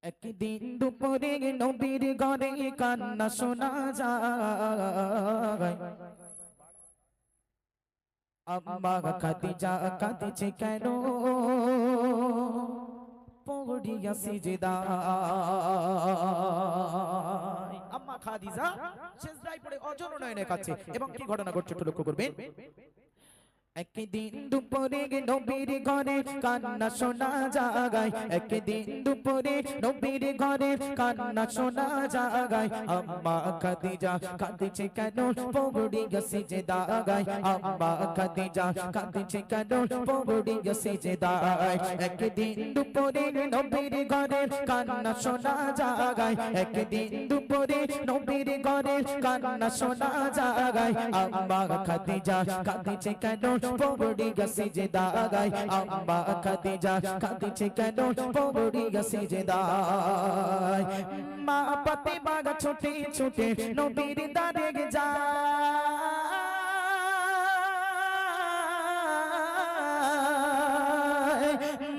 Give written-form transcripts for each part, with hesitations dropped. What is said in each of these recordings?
একদিন দুপুরে নবীর ঘরে কান্না শোনা যায়। আম্মা খাদিজা কাঁদছে কেন পড়িয়া সিজদায়। আম্মা খাদিজা সিজদায় পড়ে অঝর নয়নে কাঁদছে। এবং কি ঘটনা ঘটছে একটু লক্ষ্য করবেন। একদিন দুপুরে নবীর ঘরে কান্না শোনা যায়। একদিন দুপুরে নবীর ঘরে কান্না শোনা যায়। আম্মা খাদিজা কাঁদছে কেন পড়িয়া সিজদায়। আম্মা খাদিজা কাঁদছে কেন পড়িয়া সিজদায়। একদিন দুপুরে নবীর ঘরে কান্না শোনা যায়। একদিন দুপুরে নবীর ঘরে কান্না শোনা যায়। আম্মা খাদিজা কাঁদছে কেন পড়িয়া সিজদায়। আম্মা খাদিজা কাঁদছে কেন পড়িয়া সিজদায়। মা ফাতেমা ছুটে ছুটে নবীর দ্বারে যায়।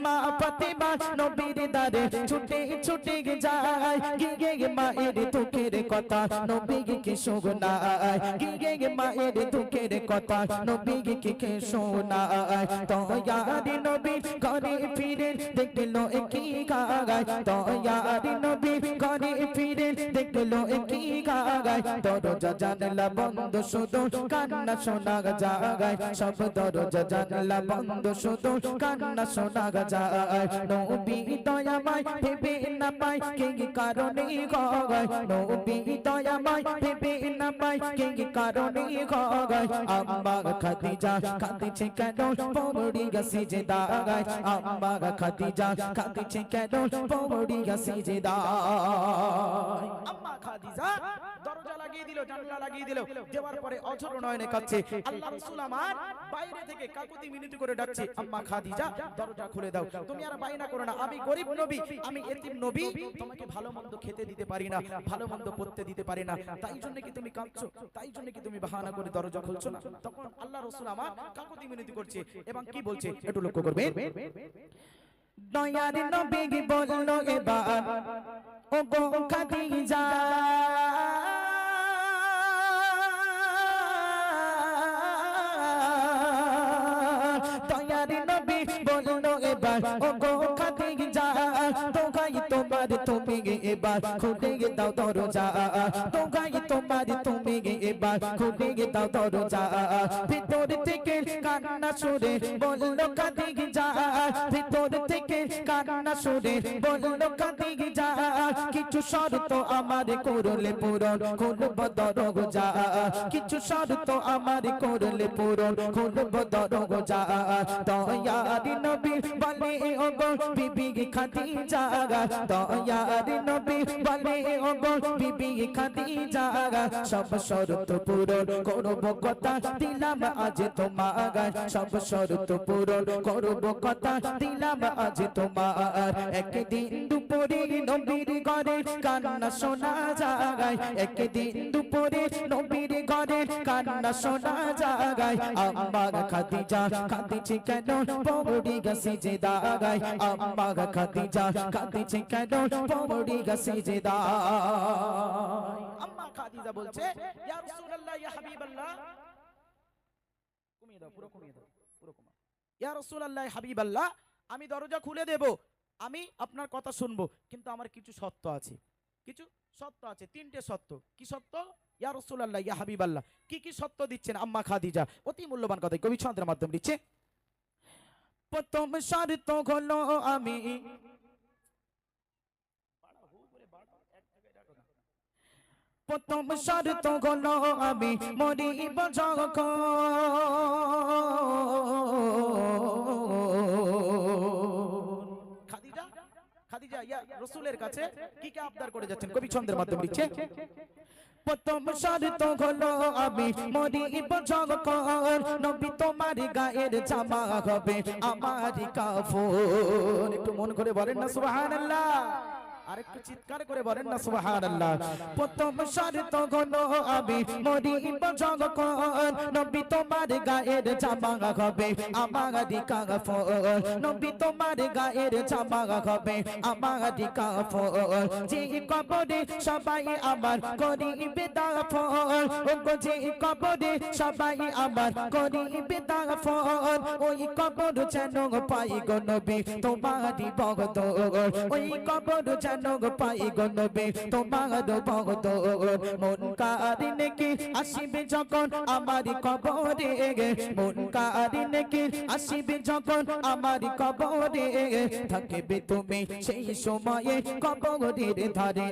মা ফাতেমা নবীর দ্বারে ছুটে ছুটে যায়। গিয়ে মায়ের দুঃখের কথা নবীকে শোনায়। গিয়ে মায়ের দুঃখের কথা নবীকে শোনায়। দয়ার নবী ঘরে ফিরে দেখলো কি গায়। দয়ার নবী ঘরে ফিরে দেখলো কি গায়। দরজা জানলা বন্ধ শুধু কান্না শোনা যায়। সব দরজা জানলা বন্ধ শুধু কান্না শোনা যায়। নবী দয়াময় ভেবে না পায় কে কারণে গায়। নবী দয়াময় ভেবে না পায় কে কারণে গায়। আম্মা খাদিজা কাঁদছে কেন পড়িয়া সিজদায়। আম্মা খাদিজা কাঁদছে কেন পড়িয়া সিজদায়। আম্মা খাদিজা দরজা লাগিয়ে দিল, জানলা লাগিয়ে দিল। দেওয়ার পরে অঝর নয়নে কাঁদছে। আল্লাহ রাসূল আমার বাইরে থেকে কাকুতি মিনতি করে ডাকছে, আম্মা খাদিজা দরজা খুলে দাও। তুমি আর বাইনা করো না, আমি গরিব নবী, আমি এতিম নবী, তোমাকে ভালো মন্দ খেতে দিতে পারি না, ভালো মন্দ পড়তে দিতে পারি না। তাই জন্য কি তুমি কাঁদছো? তাই জন্য কি তুমি বাহানা করে দরজা খুলছো না? তখন আল্লাহ রাসূল আমার কাকুতি মিনতি করছে এবং কি বলছে একটু লক্ষ্য করবে। দয়ার নবী বলল এবার ও গো খাদিজা, দয়ার নবী বলল এবার ও গো খাদিজা, দোহাই তোমার তুমি এবার খুলে দাও দরজা। দোহাই তোমার তুমি এবার খুলে দাও দরজা। ভিতর থেকে কান্না সুরে বলল খাদিজা, ভিতর থেকে কান্না সুরে বলল খাদিজা, কিছু শর্ত আমার করলে পূরণ খুলব দরজা। কিছু শর্ত আমার করলে পূরণ খুলব দরজা। দয়ার নবী বলে ও গো বিবি খাদিজা, দয়ার নবী বলে ও গো বিবি খাদিজা, সব শর্ত পূরণ করব কথা দিলাম আজ তোমার। সব শর্ত পূরণ করব কথা দিলাম আজ তোমার। একদিন দুপুরে নবীর ঘরে কান্না শোনা যায়। একদিন দুপুরে নবীর ঘরে কান্না শোনা যায়। আম্মা খাদিজা কাঁদছে কেন পড়িয়া সিজদায়। আম্মা খাদিজা কাঁদছে কেন পড়িয়া সিজদায়। আম্মা খাদিজা বলছে, ইয়া রাসূলুল্লাহ, ইয়া হাবিবাল্লাহ, কমিয়ে দাও, পুরো কমিয়ে দাও, পুরো কমাও। ইয়া রাসূলুল্লাহ, হাবিবাল্লাহ, আমি দরজা খুলে দেব, আমি আপনার কথা শুনবো, কিন্তু আমার কিছু শর্ত আছে। কিছু শর্ত আছে, তিনটে শর্ত। কি শর্ত? ইয়া রাসূলুল্লাহ, ইয়া হাবিবাল্লাহ, কি কি শর্ত দিচ্ছেন আম্মা খাদিজা? অতি মূল্যবান কথা কবি ছন্দের মাধ্যমে দিচ্ছে। প্রথম শর্ত হলো আমি, প্রথম শর্ত হলো আমি মরিব যখন, খাদিজা খাদিজা ইয়া রাসূলের কাছে কি কি আবদার করে যাচ্ছেন কবি ছন্দের মাধ্যমে লিখছে। প্রথম শর্ত হলো আমি মরিব যখন, নবী তোমার গায়ের জামা হবে আমার কাফন। একটু মন করে বলেন না সুবহানাল্লাহ। আরেকটু চিৎকার করে বলেন না সুবহানাল্লাহ। প্রথম শর্ত হলো আমি মরিব যখন নবী তোমার গায়ের জামা হবে আমারই কাফন, নবী তোমার গায়ের জামা হবে আমারই কাফন, যে কবরে সবাই আমার করিবে দাফন, ও যে কবরে সবাই আমার করিবে দাফন, ওই কবর যেন পাই গো নবী তোমারই ভক্ত, ওই কবর যেন পাই গো নবী তোমার ভক্ত। মন কারিনে কি আসিবে যখন আমারই কবরে, মন কারিনে কি আসিবে যখন আমারই কবরে, থাকিবে তুমি সেই সময়ে কবরের ধারে,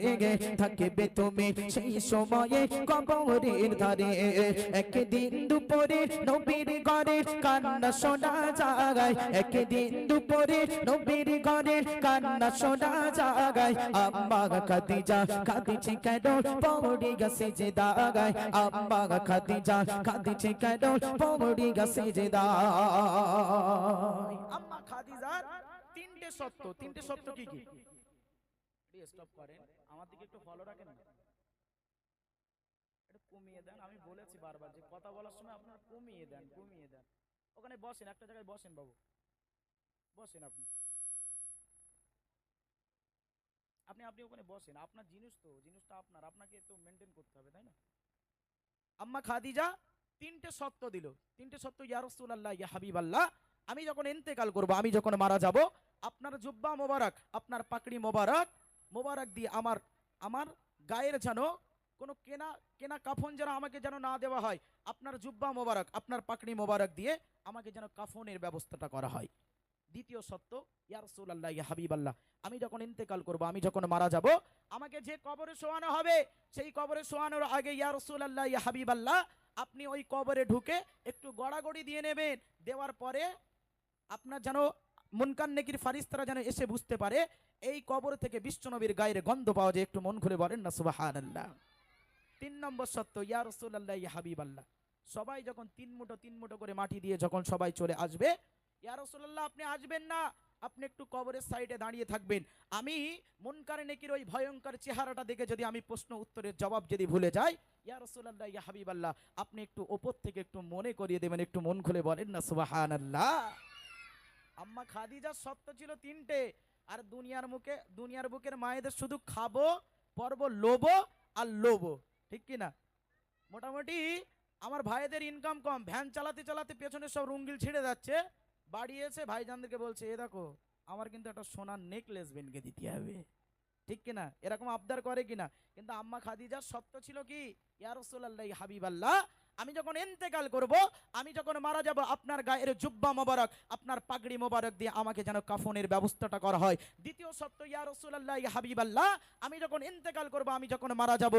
থাকিবে তুমি সেই সময়ে কবরের ধারে। একদিন দুপুরে নবীর ঘরে কান্না শোনা যায়, একদিন দুপুরে নবীর ঘরে কান্না শোনা যায়, আম্মা খাদিজা কাঁদিছে কেন পড়ে গেছে যে দাগায়, আম্মা খাদিজা কাঁদিছে কেন পড়ে গেছে যে দাগায়। আম্মা খাদিজার তিনটে সত্য, তিনটে সত্য কি কি? স্টপ করেন, আমার দিকে একটু ফলো রাখেন না, একটু কমিয়ে দেন। আমি বলেছি বারবার যে কথা বলার সময় আপনারা কমিয়ে দেন, কমিয়ে দেন। ওখানে বসেন, একটা জায়গায় বসেন বাবু, বসেন আপনি, আপনি আপনি ওখানে বসেন। আপনার জিনিস তো, জিনিসটা আপনার, আপনাকে তো মেনটেন করতে হবে, তাই না? আম্মা খাদিজা তিনটে সত্য দিল, তিনটে সত্য। ইয়া রাসূলুল্লাহ, ইয়া হাবিবাল্লাহ, আমি যখন ইন্তেকাল করব, আমি যখন মারা যাব, আপনার জুব্বা মোবারক, আপনার পাকড়ি মোবারক, মোবারক দিয়ে আমার আমার গায়ের যেন কোনো কেনা কেনা কাফন যেন আমাকে যেন না দেওয়া হয়, আপনার জুব্বা মোবারক, আপনার পাকড়ি মোবারক দিয়ে আমাকে যেন কাফনের ব্যবস্থাটা করা হয়। দ্বিতীয় সত্য, ইয়া রাসূলুল্লাহ, ইয়া হাবিবাল্লাহ, আমি যখন ইন্তেকাল করব, আমি যখন মারা যাব, আমাকে যে কবরে শোয়ানো হবে, সেই কবরে শোয়ানোর আগে ইয়া রাসূলুল্লাহ, ইয়া হাবিবাল্লাহ, আপনি ওই কবরে ঢুকে একটু গড়াগড়ি দিয়ে নেবেন। দেওয়ার পরে আপনার যেন মুনকার নেকির ফারিস্তারা যেন এসে বুঝতে পারে এই কবর থেকে বিশ্বনবীর গায়ের গন্ধ পাওয়া যায়। একটু মন খুলে বলেন না সুবহানাল্লাহ। 3 নম্বর সত্য, ইয়া রাসূলুল্লাহ, ইয়া হাবিবাল্লাহ, সবাই যখন তিন মুঠো করে মাটি দিয়ে যখন সবাই চলে আসবে, ইয়া রাসূলুল্লাহ আপনি আসবেন না, আপনি একটু কবরের সাইডে দাঁড়িয়ে থাকবেন। আমি মুনকার নেকির ওই ভয়ঙ্কর চেহারাটা দেখে যদি আমি প্রশ্ন উত্তরের জবাব যদি ভুলে যাই, ইয়া রাসূলুল্লাহ, ইয়া হাবিবাল্লাহ, আপনি একটু ওপর থেকে একটু মনে করিয়ে দেবেন। একটু মন খুলে বলেন না সুবহানাল্লাহ। আম্মা খাদিজার সত্য ছিল তিনটে, আর দুনিয়ার বুকের মায়েদের শুধু খাবো, পরবো, লোবো আর লোবো, ঠিক কি না? মোটামুটি আমার ভাইদের ইনকাম কম, ভ্যান চালাতে চালাতে পেছনে সব রুঙ্গিল ছিঁড়ে যাচ্ছে, বাড়ি এসে ভাইজানদেরকে বলছে, এ দেখো আমার কিন্তু একটা সোনার নেকলেস বেনকে দিতে হবে, ঠিক কিনা? এরকম আবদার করে কিনা? কিন্তু আম্মা খাদিজার সত্য ছিল কি, ইয়া রাসূলুল্লাহ, ইয়া হাবিবাল্লাহ, আমি যখন ইন্তেকাল করব, আমি যখন মারা যাব, আপনার গায়ের জুব্বা মোবারক, আপনার পাগড়ি মোবারক দিয়ে আমাকে যেন কাফনের ব্যবস্থাটা করা হয়। দ্বিতীয় সত্য, ইয়া রাসূলুল্লাহ, ইয়া হাবিবাল্লাহ, আমি যখন ইন্তেকাল করব, আমি যখন মারা যাব,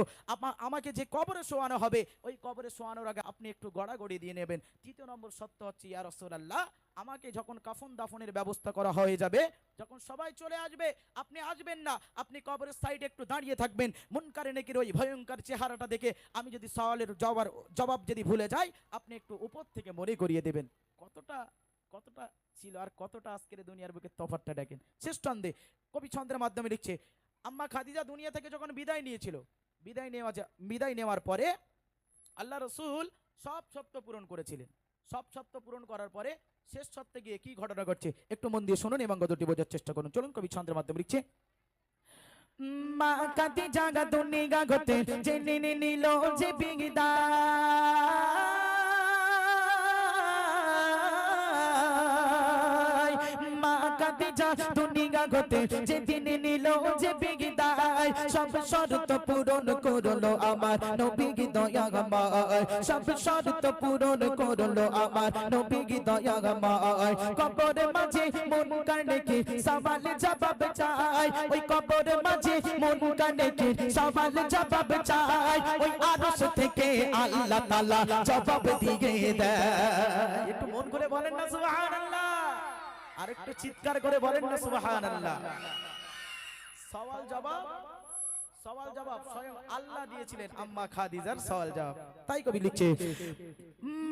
আমাকে যে কবরে শোয়ানো হবে, ওই কবরে শোয়ানোর আগে আপনি একটু গড়াগড়ি দিয়ে নেবেন। তৃতীয় নম্বর সত্য হচ্ছে, ইয়া রাসূলুল্লাহ, আমাকে যখন কাফন দাফনের ব্যবস্থা করা হয়ে যাবে, যখন সবাই চলে আসবে, আপনি আসবেন না, আপনি কবরের সাইডে একটু দাঁড়িয়ে থাকবেন। মুনকার নেকির ওই ভয়ঙ্কর চেহারাটা দেখে আমি যদি সওয়ালের জবাব যদি ভুলে যাই, আপনি একটু উপর থেকে মনে করিয়ে দেবেন। কতটা কতটা ছিল আর কতটা আজকের দুনিয়ার বুকে তফাৎটা দেখেন। শেষ ছন্দে কবি ছন্দের মাধ্যমে লিখছে, আম্মা খাদিজা দুনিয়া থেকে যখন বিদায় নিয়েছিল, বিদায় নেওয়ার পরে আল্লাহ রাসূল সব শর্ত পূরণ করেছিলেন। সব শর্ত পূরণ করার পরে শেষ শর্তে গিয়ে কি ঘটনা ঘটছে একটু মন দিয়ে শুনুন এবং গতটি বোঝার চেষ্টা করুন। চলুন কবি ছন্দের মাধ্যমে লিখছে, মা খাদিজা দুনিয়া গতে জেনে নিল যে বিদায়, মা খাদিজা দুনিয়া গতে জেনে নিল যে বিদায়, সব শর্ত পূরণ করলো আমার নবী দয়াময়, সব শর্ত পূরণ করলো আমার নবী দয়াময়। কবরের মাঝে মুনকার নেকির সওয়াল জবাব চাই, ওই কবরের মাঝে মুনকার নেকির সওয়াল জবাব চাই, ওই আরশ থেকে আল্লাহ তাআলা জবাব দিয়ে দেয়। একটু মন করে বলেন না সুবহানাল্লাহ, আর একটু চিৎকার করে বলেন না সুবহানাল্লাহ। সওয়াল জবাব সওয়াল জবাব স্বয়ং আল্লাহ দিয়েছিলেন আম্মা খাদিজার সওয়াল জবাব। তাই কবি লিখছে,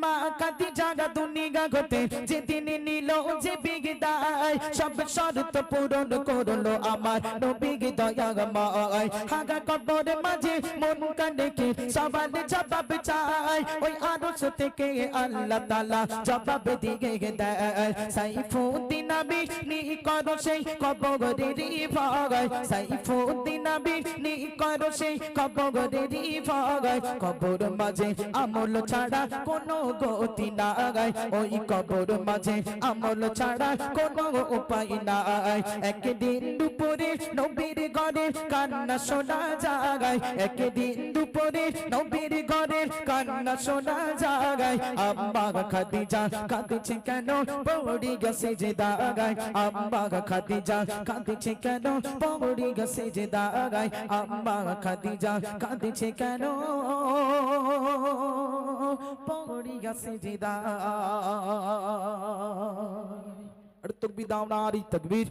মা খাদিজা দুনিয়া হতে যেদিন নিল যে বিগদায়, সব শর্ত পূরণ করলো আমার নবী দয়াময়। হাগা কবর মাঝে মন কানে কি সওয়াল জবাব চাই, ওই আরশ থেকে আল্লাহ তাআলা জবাব দিয়ে দেয়। সাইফুদ্দিন নবী নি করো সেই কবরেরই ভয়, সাইফুদ্দিন নবী নি করো সেই কবরেরই ভয়। কবর মাঝে আমল ছাড়া কোনো গতি নাই, ওই কবর মাঝে আমল ছাড়া কোনো উপায় নাই। একদিন দুপুরে নবীর ঘরে কান্না শোনা যায়, একদিন দুপুরে নবীর ঘরে কান্না শোনা যায়। আম্মা খাদিজা কাঁদছে কেন পড়ে গেছে যে দাগায়, আম্মা খাদিজা কাঁদছে কেন পড়ে গেছে যে দাগায়, আম্মা খাদিজা কাঁদছে কেন পড়ে গেছে যে দাগায়। আর তকবীর দাও নারী তকবীর।